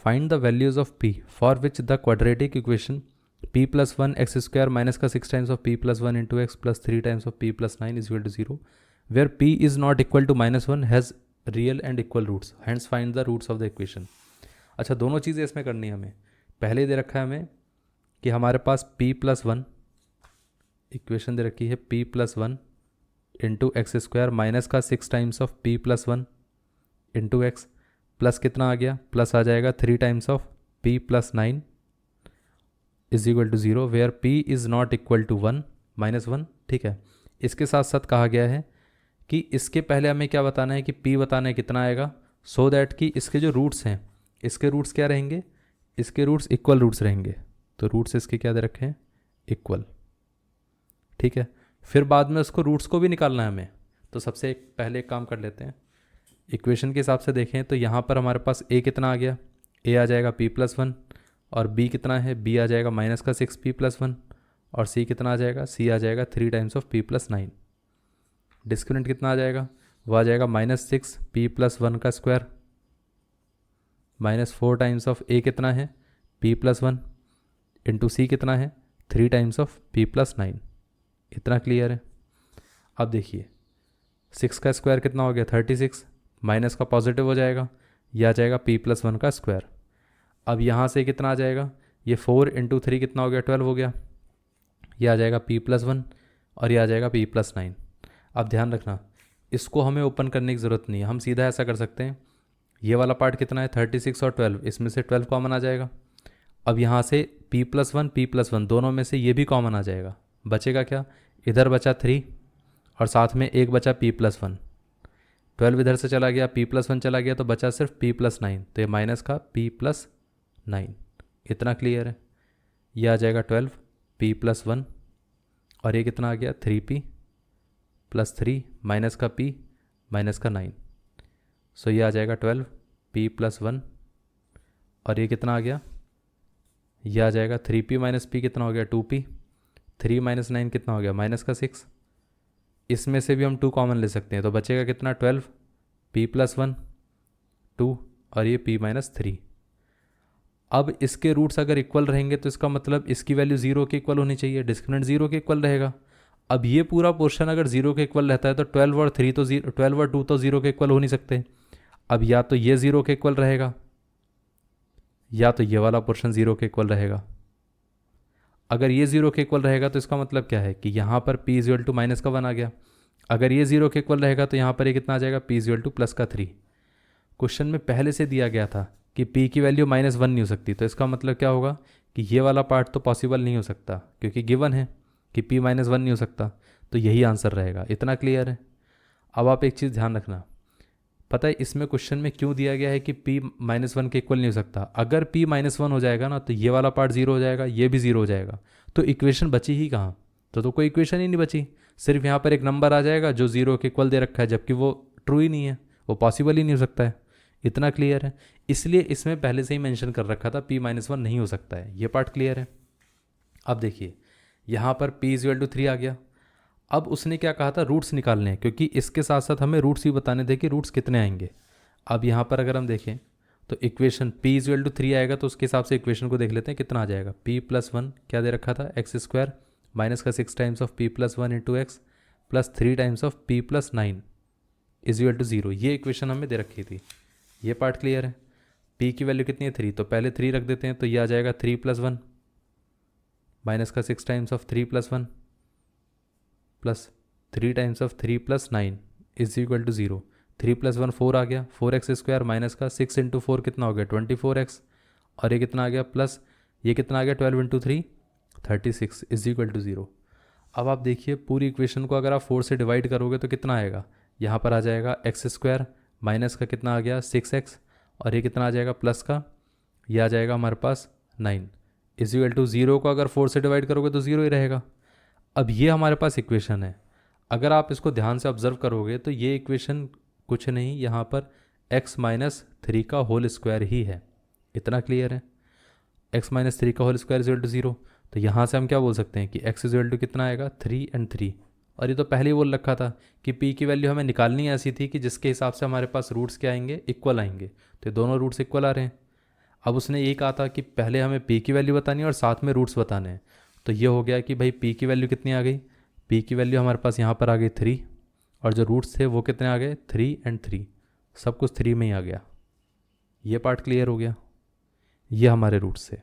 Find the values of p for which the quadratic equation p plus one x square minus का 6 times of p plus one into x plus 3 times of p plus 9 is equal to 0 where p is not equal to -1 has real and equal roots hence find the roots of the equation. अच्छा, दोनों चीज़ें इसमें करनी है हमें। पहले दे रखा है हमें कि हमारे पास p प्लस वन इक्वेशन दे रखी है p plus one into x square minus का 6 times of p plus one into x plus कितना आ गया, प्लस आ जाएगा 3 times of p plus 9 is equal to 0 where p is not equal to 1 -1। ठीक है, इसके साथ साथ कहा गया है कि इसके पहले हमें क्या बताना है कि p बताना है कितना आएगा, सो दैट कि इसके जो रूट्स हैं, इसके रूट्स क्या रहेंगे, इसके रूट्स इक्वल रूट्स रहेंगे। तो रूट्स इसके क्या दे रखे हैं, इक्वल। ठीक है, फिर बाद में उसको रूट्स को भी निकालना है हमें। तो सबसे पहले एक काम कर लेते हैं, इक्वेशन के हिसाब से देखें तो यहाँ पर हमारे पास a कितना आ गया, a आ जाएगा p प्लस वन, और b कितना है, b आ जाएगा माइनस का 6p प्लस वन, और c कितना आ जाएगा, c आ जाएगा 3 times of p plus 9। Discriminant कितना आ जाएगा, वो आ जाएगा -6p प्लस वन का स्क्वायर -4 टाइम्स ऑफ a कितना है, p plus one into c कितना है, 3 टाइम्स ऑफ p प्लस 9। इतना क्लियर है। अब देखिए 6 का स्क्वायर कितना हो गया, 36, माइनस का पॉजिटिव हो जाएगा, यह आ जाएगा p प्लस वन का स्क्वायर। अब यहाँ से कितना आ जाएगा, ये 4 इंटू 3 कितना हो गया, 12 हो गया, यह आ जाएगा p प्लस वन और यह आ जाएगा p प्लस 9। अब ध्यान रखना, इसको हमें ओपन करने की ज़रूरत नहीं है, हम सीधा ऐसा कर सकते हैं, ये वाला पार्ट कितना है 36 और 12, इसमें से 12 कॉमन आ जाएगा। अब यहाँ से p प्लस वन दोनों में से ये भी कॉमन आ जाएगा, बचेगा क्या, इधर बचा 3 और साथ में एक बचा p प्लस वन, 12 इधर से चला गया, p प्लस वन चला गया, तो बचा सिर्फ p प्लस 9, तो ये माइनस का p प्लस 9। इतना क्लियर है। ये आ जाएगा 12 p प्लस वन और ये कितना आ गया 3p प्लस 3 माइनस का p माइनस का 9। सो ये आ जाएगा 12 p प्लस वन और ये कितना आ गया, ये आ जाएगा 3p माइनस p कितना हो गया 2p, 3 माइनस 9 कितना हो गया माइनस का 6। इसमें से भी हम 2 कॉमन ले सकते हैं, तो बचेगा कितना 12 p प्लस वन 2 और ये p माइनस 3। अब इसके रूट्स अगर इक्वल रहेंगे तो इसका मतलब इसकी वैल्यू 0 के इक्वल होनी चाहिए, डिस्क्रिमिनेंट 0 के इक्वल रहेगा। अब ये पूरा पोर्शन अगर 0 के इक्वल रहता है तो 12 और 3 तो 12 और 2 तो 0 के इक्वल हो नहीं सकते। अब या तो ये 0 के इक्वल रहेगा या तो ये वाला पोर्शन 0 के इक्वल रहेगा। अगर ये 0 के इक्वल रहेगा तो इसका मतलब क्या है कि यहाँ पर p इक्वल टू माइनस का 1 आ गया। अगर ये 0 के इक्वल रहेगा तो यहाँ पर ये कितना आ जाएगा, p इक्वल टू प्लस का 3। क्वेश्चन में पहले से दिया गया था कि p की वैल्यू -1 नहीं हो सकती, तो इसका मतलब क्या होगा कि ये वाला पार्ट तो पॉसिबल नहीं हो सकता, क्योंकि गिवन है कि p -1 नहीं हो सकता, तो यही आंसर रहेगा। इतना क्लियर है। अब आप एक चीज़ ध्यान रखना, पता है इसमें क्वेश्चन में क्यों दिया गया है कि p -1 के इक्वल नहीं हो सकता। अगर p -1 हो जाएगा ना तो ये वाला पार्ट 0 हो जाएगा, ये भी 0 हो जाएगा, तो इक्वेशन बची ही कहाँ, तो कोई इक्वेशन ही नहीं बची। सिर्फ यहाँ पर एक नंबर आ जाएगा जो 0 के इक्वल दे रखा है, जबकि वो ट्रू ही नहीं है, वो पॉसिबल ही नहीं हो सकता है। इतना क्लियर है। इसलिए इसमें पहले से ही मेंशन कर रखा था p -1 नहीं हो सकता है। ये पार्ट क्लियर है। अब देखिए यहाँ पर p = 3 आ गया। अब उसने क्या कहा था, रूट्स निकालने हैं, क्योंकि इसके साथ साथ हमें रूट्स भी बताने थे कि रूट्स कितने आएंगे। अब यहाँ पर अगर हम देखें तो इक्वेशन p = 3 आएगा, तो उसके हिसाब से इक्वेशन को देख लेते हैं कितना आ जाएगा। p + 1 क्या दे रखा था, x² माइनस का 6 times of p + 1 into x plus 3 times of p + 9 = 0। ये इक्वेशन हमें दे रखी थी। ये पार्ट क्लियर है। p की वैल्यू कितनी है 3, तो पहले 3 रख देते हैं, तो ये आ जाएगा 3 + 1 माइनस का 6 times of 3 + 1 plus 3 times of 3 + 9 = 0। 3 + 1 4 आ गया, 4x² माइनस का 6 इंटू 4 कितना हो गया 24x, और ये कितना आ गया प्लस ये कितना आ गया 12 इंटू 3 36 = 0। अब आप देखिए पूरी इक्वेशन को अगर आप 4 से डिवाइड करोगे तो कितना आएगा, यहाँ पर आ जाएगा x² माइनस का कितना आ गया 6x, और ये कितना आ जाएगा प्लस का, ये आ जाएगा हमारे पास 9 = 0 को अगर 4 से डिवाइड करोगे तो 0 ही रहेगा। अब ये हमारे पास इक्वेशन है। अगर आप इसको ध्यान से ऑब्जर्व करोगे तो ये इक्वेशन कुछ नहीं, यहाँ पर x - 3 का होल स्क्वायर ही है। इतना क्लियर है। x - 3 का होल स्क्वायर = 0, तो यहाँ से हम क्या बोल सकते हैं कि x = कितना आएगा 3 और 3। और ये तो पहले ही बोल रखा था कि p की वैल्यू हमें निकालनी ऐसी थी कि जिसके हिसाब से हमारे पास रूट्स क्या आएंगे, इक्वल आएंगे। तो ये दोनों रूट्स इक्वल आ रहे हैं। अब उसने ये कहा था कि पहले हमें पी की वैल्यू बतानी है और साथ में रूट्स बताने हैं। तो ये हो गया कि भाई पी की वैल्यू कितनी आ गई, पी की वैल्यू हमारे पास यहाँ पर आ गई 3, और जो रूट्स थे वो कितने आ गए 3 एंड 3, सब कुछ 3 में ही आ गया। ये पार्ट क्लियर हो गया, ये हमारे रूट्स थे।